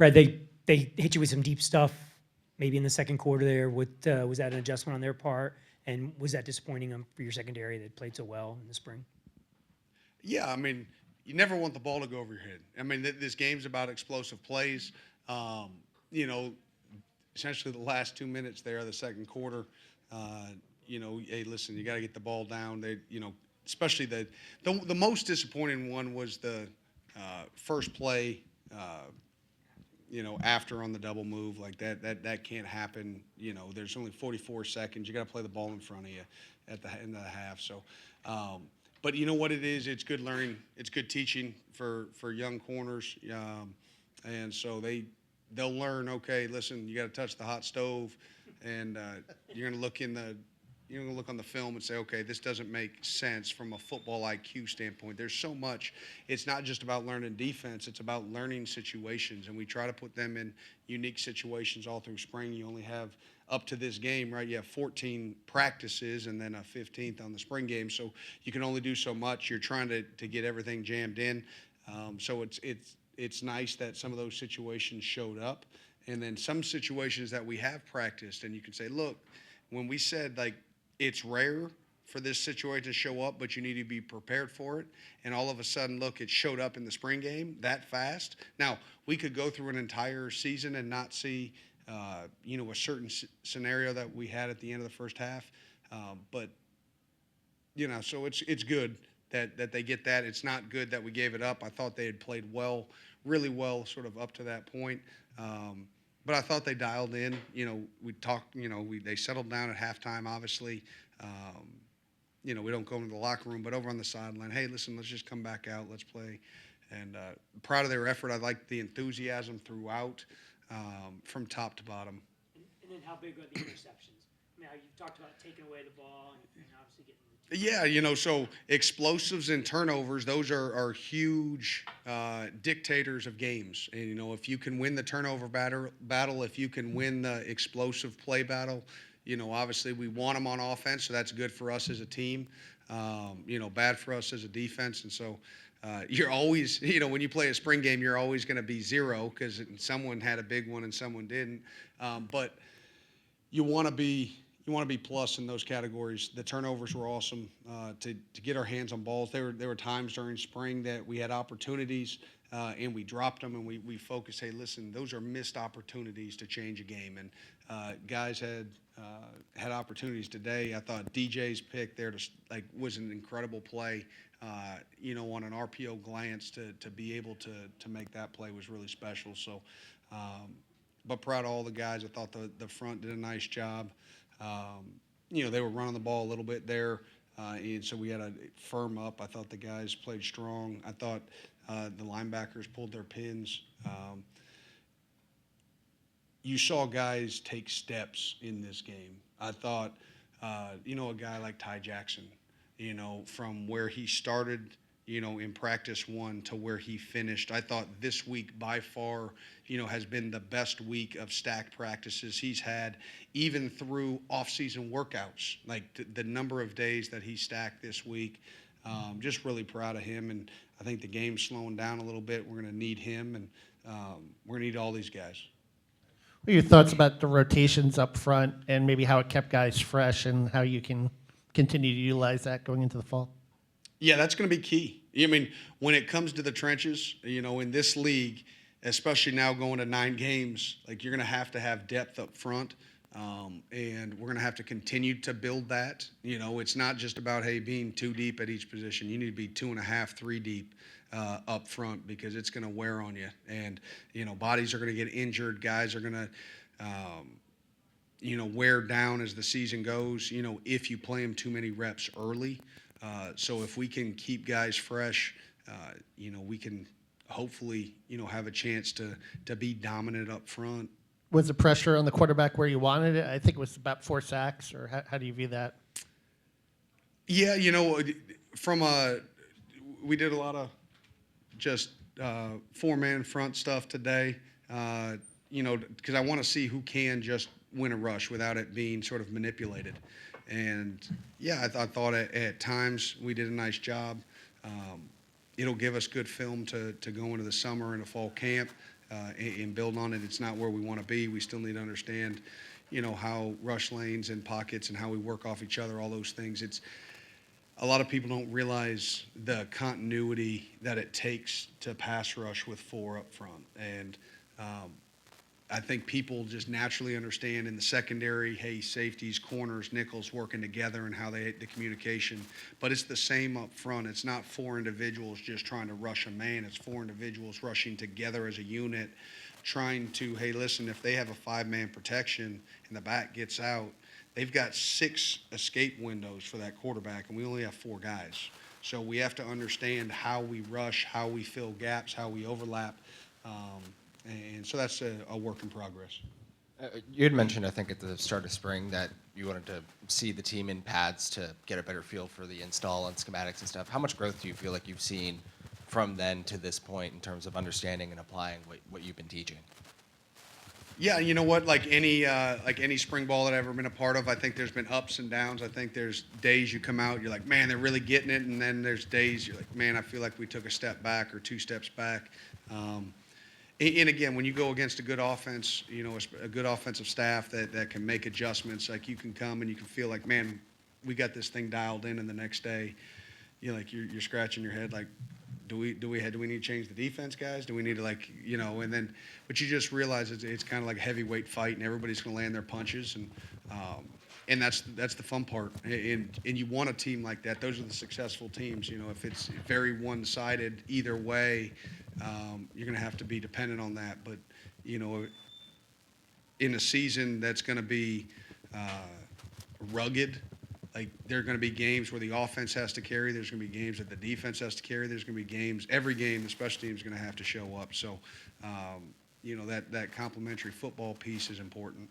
Brad, they hit you with some deep stuff, maybe in the second quarter there. What was that an adjustment on their part? And was that disappointing for your secondary that played so well in the spring? Yeah, I mean, you never want the ball to go over your head. I mean, this game's about explosive plays. Um, you know, essentially the last 2 minutes there of the second quarter. Uh, hey, listen, you got to get the ball down. Especially the most disappointing one was the first play. After on the double move like that can't happen. There's only 44 seconds. You got to play the ball in front of you at the end of the half. So, but you know what it is? It's good learning. It's good teaching for young corners, and so they'll learn. Okay, listen, you got to touch the hot stove, and you're gonna look in the you're going to look on the film and say, okay, this doesn't make sense from a football IQ standpoint. There's so much. It's not just about learning defense. It's about learning situations, and we try to put them in unique situations all through spring. You only have up to this game, right? You have 14 practices and then a 15th on the spring game, so you can only do so much. You're trying to get everything jammed in. So it's nice that some of those situations showed up, and then some situations that we have practiced, and you can say, look, when we said like it's rare for this situation to show up, but you need to be prepared for it. And all of a sudden, look, it showed up in the spring game that fast. Now, we could go through an entire season and not see, a certain scenario that we had at the end of the first half. But so it's good that they get that. It's not good that we gave it up. I thought they had played well, really well, sort of up to that point. But I thought they dialed in. We talked. They settled down at halftime. Obviously, we don't go into the locker room, but over on the sideline, hey, listen, let's just come back out. Let's play. And proud of their effort. I liked the enthusiasm throughout, from top to bottom. And then how big are the interceptions? I mean, you've talked about taking away the ball and obviously getting. Yeah, so explosives and turnovers, those are huge dictators of games. And, if you can win the turnover battle, if you can win the explosive play battle, obviously we want them on offense, so that's good for us as a team, bad for us as a defense. And so you're always, when you play a spring game, you're always going to be zero because someone had a big one and someone didn't. But you want to be plus in those categories. The turnovers were awesome to get our hands on balls. There were times during spring that we had opportunities and we dropped them, and we focused. Hey, listen, those are missed opportunities to change a game. And guys had opportunities today. I thought DJ's pick there was an incredible play. On an RPO glance to be able to make that play was really special. So, but proud of all the guys. I thought the front did a nice job. They were running the ball a little bit there, and so we had to firm up. I thought the guys played strong. I thought the linebackers pulled their pins. You saw guys take steps in this game. I thought, a guy like Ty Jackson, from where he started, in practice one to where he finished. I thought this week by far, has been the best week of stacked practices he's had, even through off-season workouts. Like the number of days that he stacked this week, just really proud of him. And I think the game's slowing down a little bit. We're going to need him, and we're going to need all these guys. What are your thoughts about the rotations up front and maybe how it kept guys fresh and how you can continue to utilize that going into the fall? Yeah, that's going to be key. I mean, when it comes to the trenches, in this league, especially now going to 9 games, like you're going to have depth up front, and we're going to have to continue to build that. It's not just about, hey, being 2 deep at each position. You need to be 2.5, 3 deep up front because it's going to wear on you. And, bodies are going to get injured. Guys are going to, wear down as the season goes, if you play them too many reps early. So if we can keep guys fresh, we can hopefully, have a chance to be dominant up front. Was the pressure on the quarterback where you wanted it? I think it was about 4 sacks, or how do you view that? Yeah, we did a lot of just 4-man front stuff today, because I want to see who can just win a rush without it being sort of manipulated. And, yeah, I thought at times we did a nice job. It'll give us good film to go into the summer and a fall camp. and build on it. It's not where we want to be. We still need to understand, how rush lanes and pockets and how we work off each other, all those things. It's a lot of people don't realize the continuity that it takes to pass rush with 4 up front. And I think people just naturally understand in the secondary, hey, safeties, corners, nickels working together and how the communication. But it's the same up front. It's not 4 individuals just trying to rush a man. It's 4 individuals rushing together as a unit, trying to, hey, listen, if they have a 5-man protection and the back gets out, they've got 6 escape windows for that quarterback, and we only have 4 guys. So we have to understand how we rush, how we fill gaps, how we overlap. And so that's a work in progress. You had mentioned, I think, at the start of spring that you wanted to see the team in pads to get a better feel for the install and schematics and stuff. How much growth do you feel like you've seen from then to this point in terms of understanding and applying what you've been teaching? Yeah, you know what? Like any spring ball that I've ever been a part of, I think there's been ups and downs. I think there's days you come out, you're like, man, they're really getting it, and then there's days you're like, man, I feel like we took a step back or 2 steps back. And again, when you go against a good offense, a good offensive staff that can make adjustments, like you can come and you can feel like, man, we got this thing dialed in, and the next day, you're scratching your head like, do we need to change the defense, guys? Do we need to and then, but you just realize it's kind of like a heavyweight fight, and everybody's going to land their punches, and that's the fun part. And you want a team like that. Those are the successful teams. If it's very one-sided either way, you're going to have to be dependent on that. But in a season that's going to be rugged. Like, there are going to be games where the offense has to carry. There's going to be games that the defense has to carry. There's going to be games, every game, the special team is going to have to show up. So, that complementary football piece is important.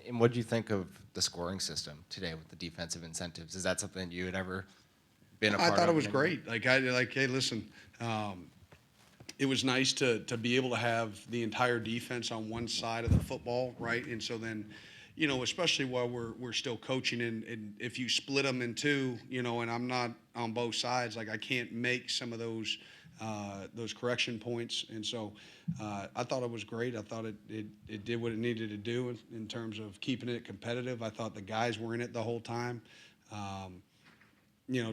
And what do you think of the scoring system today with the defensive incentives? Is that something you had ever been a part of? I thought it was great. Hey, listen, it was nice to be able to have the entire defense on one side of the football, right? And so then, especially while we're still coaching, and if you split them in 2, and I'm not on both sides, like I can't make some of those correction points. And so I thought it was great. I thought it did what it needed to do in terms of keeping it competitive. I thought the guys were in it the whole time. To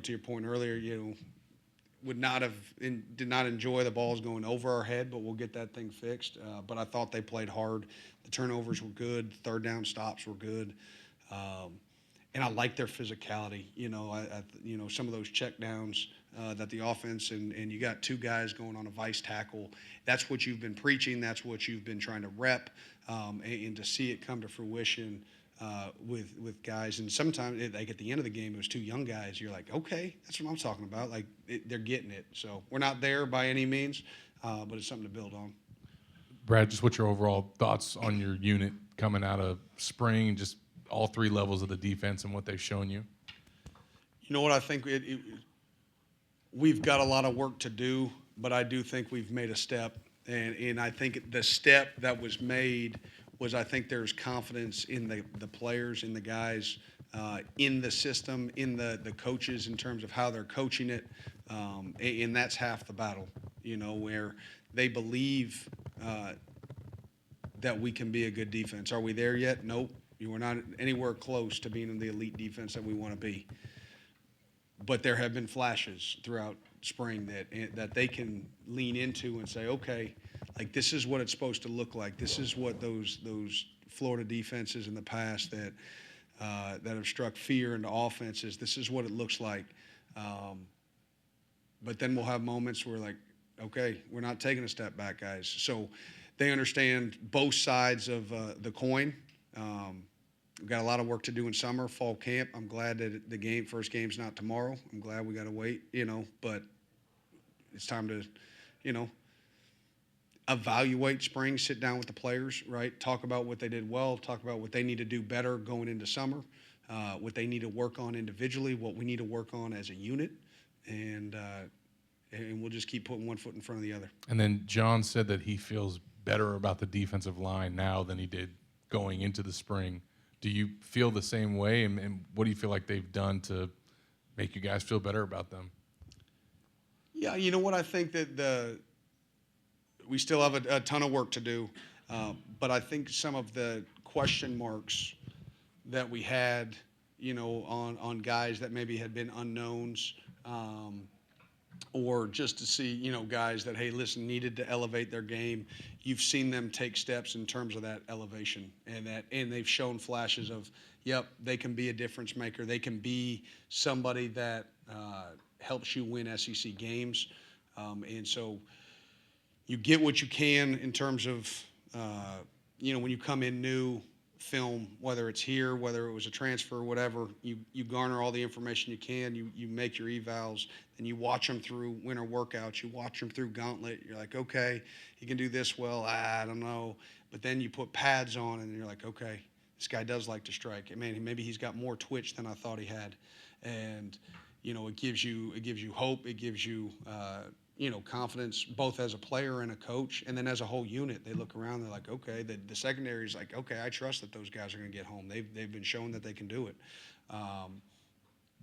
your point earlier, did not enjoy the balls going over our head, but we'll get that thing fixed. But I thought they played hard. The turnovers were good. Third down stops were good. And I like their physicality. Some of those check downs that the offense and you got 2 guys going on a vice tackle. That's what you've been preaching. That's what you've been trying to rep. And to see it come to fruition with guys, and sometimes like at the end of the game, it was 2 young guys. You're like, okay, that's what I'm talking about. Like they're getting it. So we're not there by any means, but it's something to build on. Brad, just what's your overall thoughts on your unit coming out of spring, and just all 3 levels of the defense and what they've shown you? You know what? I think we've got a lot of work to do, but I do think we've made a step, and I think the step that was made was, I think there's confidence in the players, in the guys, in the system, in the coaches in terms of how they're coaching it, and that's half the battle, where they believe that we can be a good defense. Are we there yet? Nope. We're not anywhere close to being the elite defense that we want to be. But there have been flashes throughout spring that they can lean into and say, okay, like this is what it's supposed to look like. This is what those Florida defenses in the past that have struck fear into offenses. This is what it looks like. But then we'll have moments where like, okay, we're not taking a step back, guys. So they understand both sides of the coin. We've got a lot of work to do in summer, fall camp. I'm glad that the first game's not tomorrow. I'm glad we got to wait, but it's time to, evaluate spring, sit down with the players, right? Talk about what they did well, talk about what they need to do better going into summer, what they need to work on individually, what we need to work on as a unit, and we'll just keep putting one foot in front of the other. And then John said that he feels better about the defensive line now than he did going into the spring. Do you feel the same way, and what do you feel like they've done to make you guys feel better about them? Yeah, you know what? I think that we still have a ton of work to do. But I think some of the question marks that we had, you know, on guys that maybe had been unknowns, or just to see, you know, guys that, hey, listen, needed to elevate their game. You've seen them take steps in terms of that elevation, and they've shown flashes of, yep, they can be a difference maker. They can be somebody that helps you win SEC games. And so you get what you can in terms of, you know, when you come in new, film, whether it's here, whether it was a transfer, whatever, you garner all the information you can, you make your evals, and you watch them through winter workouts, you watch them through Gauntlet, you're like, okay, he can do this well, I don't know, but then you put pads on and you're like, okay, this guy does like to strike. I mean, maybe he's got more twitch than I thought he had, and you know, it gives you hope, it gives you you know, confidence both as a player and a coach, and then as a whole unit. They look around, they're like, okay, the secondary is like, okay, I trust that those guys are going to get home. They've been shown that they can do it.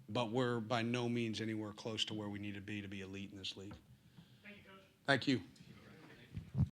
But we're by no means anywhere close to where we need to be elite in this league. Thank you, Coach. Thank you.